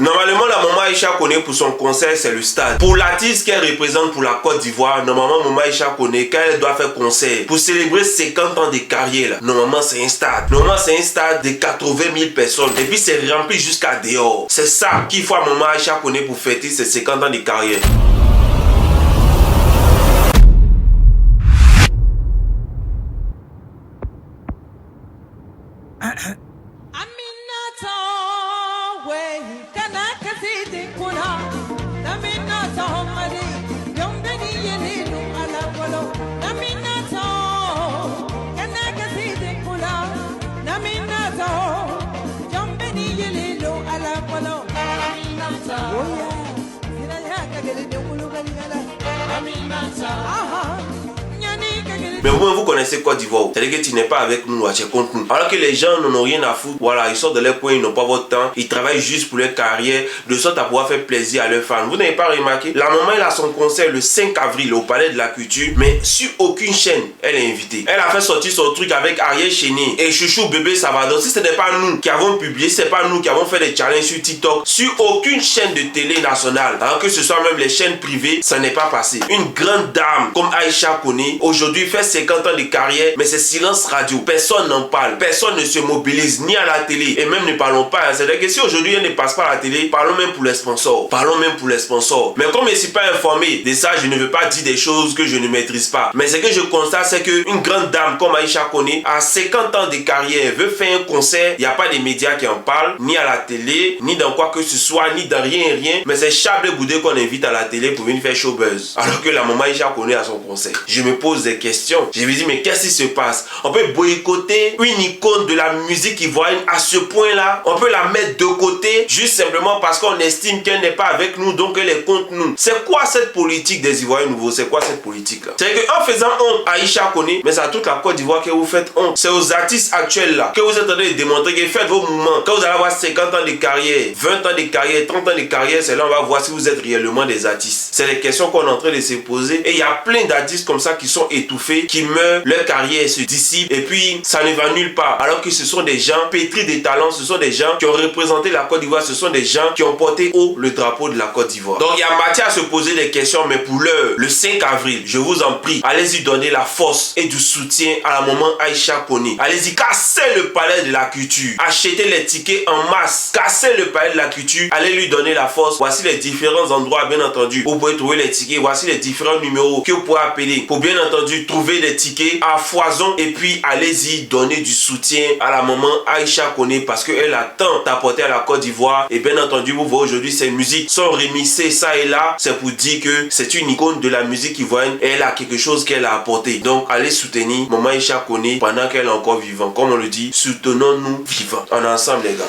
Normalement, la maman Aïcha Koné pour son concert, c'est le stade. Pour l'artiste qu'elle représente pour la Côte d'Ivoire, normalement, maman Aïcha Koné, quand elle doit faire concert, pour célébrer 50 ans de carrière, là, normalement, c'est un stade. Normalement, c'est un stade de 80 000 personnes. Et puis, c'est rempli jusqu'à dehors. C'est ça qu'il faut à maman Aïcha Koné pour fêter ses 50 ans de carrière. Mais vous connaissez Côte d'Ivoire. C'est-à-dire que tu n'es pas avec nous, tu es contre nous. Alors que les gens n'ont rien à foutre. Voilà, ils sortent de leur coin, ils n'ont pas votre temps. Ils travaillent juste pour leur carrière, de sorte à pouvoir faire plaisir à leurs fans. Vous n'avez pas remarqué? La maman, elle a son concert le 5 avril au Palais de la Culture, mais sur aucune chaîne, elle est invitée. Elle a fait sortir son truc avec Ariel Chénier et Chouchou Bébé Savador. Si ce n'est pas nous qui avons publié, c'est pas nous qui avons fait des challenges sur TikTok, sur aucune chaîne de télé nationale, alors que ce soit même les chaînes privées, ça n'est pas passé. Une grande dame comme Aïcha Koné, aujourd'hui fait 50 ans de carrière, mais c'est silence radio. Personne n'en parle, personne ne se mobilise ni à la télé, et même ne parlons pas. C'est-à-dire que si aujourd'hui elle ne passe pas à la télé, parlons même pour les sponsors. Parlons même pour les sponsors. Mais comme je ne suis pas informé de ça, je ne veux pas dire des choses que je ne maîtrise pas. Mais ce que je constate, c'est qu'une grande dame comme Aïcha Koné, à 50 ans de carrière, veut faire un concert, il n'y a pas de médias qui en parlent, ni à la télé, ni dans quoi que ce soit, ni dans rien, mais c'est Chablé Boudé qu'on invite à la télé pour venir faire show buzz. Alors que la maman Aïcha Koné à son concert. Je me pose des questions. Je me dis, mais qu'est-ce qui se passe? On peut boycotter une icône de la musique ivoirienne à ce point-là. On peut la mettre de côté juste simplement parce qu'on estime qu'elle n'est pas avec nous, donc elle est contre nous. C'est quoi cette politique des Ivoiriens nouveaux? C'est quoi cette politique-là? C'est qu'en faisant honte à Aïcha Koné, mais c'est à toute la Côte d'Ivoire que vous faites honte. C'est aux artistes actuels là que vous êtes en train de démontrer que faites vos mouvements. Quand vous allez avoir 50 ans de carrière, 20 ans de carrière, 30 ans de carrière, c'est là on va voir si vous êtes réellement des artistes. C'est les questions qu'on est en train de se poser. Et il y a plein d'artistes comme ça qui sont étouffés, qui meurent, leur carrière se dissipe et puis ça ne va nulle part. Alors que ce sont des gens pétris de talents, ce sont des gens qui ont représenté la Côte d'Ivoire, ce sont des gens qui ont porté haut le drapeau de la Côte d'Ivoire. Donc il y a matière à se poser des questions, mais pour l'heure, le 5 avril, je vous en prie, allez-y donner la force et du soutien à la maman Aïcha Koné. Allez-y, cassez le Palais de la Culture, achetez les tickets en masse, cassez le Palais de la Culture, allez lui donner la force. Voici les différents endroits, bien entendu, où vous pouvez trouver les tickets. Voici les différents numéros que vous pouvez appeler pour bien entendu trouver les tickets à foison. Et puis allez-y donner du soutien à la maman Aïcha Koné parce qu'elle a tant apporté à la Côte d'Ivoire. Et bien entendu, vous voyez aujourd'hui ces musiques sont remixées ça et là. C'est pour dire que c'est une icône de la musique ivoirienne et elle a quelque chose qu'elle a apporté. Donc allez soutenir maman Aïcha Koné pendant qu'elle est encore vivante. Comme on le dit, soutenons-nous vivants. On est ensemble les gars.